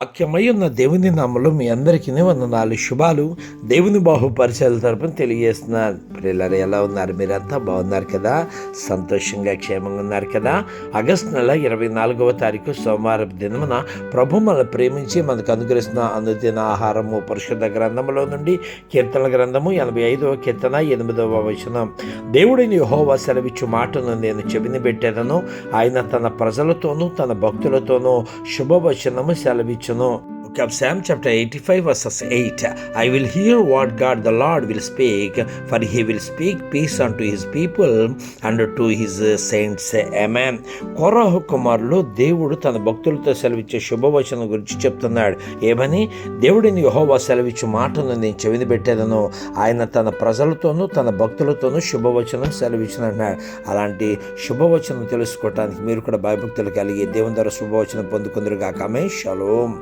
వాక్యమై ఉన్న దేవుని నామములో మీ అందరికీ వందనాలు, శుభాలు. దేవుని బాహుపరిచయాల తరపున తెలియజేస్తున్నారు. పిల్లలు ఎలా ఉన్నారు? మీరంతా బాగున్నారు కదా? సంతోషంగా క్షేమంగా ఉన్నారు కదా? ఆగస్టు నెల 24వ తారీఖు సోమవారం దినమున ప్రభు మనల్ని ప్రేమించి మనకు అనుగ్రహిస్తున్న అనుదిన ఆహారము పరిశుద్ధ గ్రంథములో నుండి కీర్తన గ్రంథము 85వ కీర్తన 8వ వచనం. దేవుడిని యెహోవా సెలవిచ్చు మాటను నేను చెవిని పెట్టేదను, ఆయన తన ప్రజలతోనూ తన భక్తులతోనూ శుభవచనము సెలవిచ్చును. Book of Psalm chapter 85 verses 8. I will hear what God the Lord will speak, for he will speak peace unto his people and to his saints. Amen. కొరహు కుమారులు దేవుడు తన భక్తులతో సెలవిచ్చే శుభవచనం గురించి చెప్తున్నాడు. ఏమని? దేవుడిని యెహోవా సెలవిచ్చు మాటను నేను చెవిని పెట్టేదను, ఆయన తన ప్రజలతోనూ తన భక్తులతోనూ శుభవచనం సెలవిచ్చినన్నాడు. అలాంటి శుభవచనం తెలుసుకోవటానికి మీరు కూడా భయభక్తులు కలిగి దేవుని ద్వారా శుభవచనం పొందుకుందరుగాక. ఆమేన్. షలోమ్.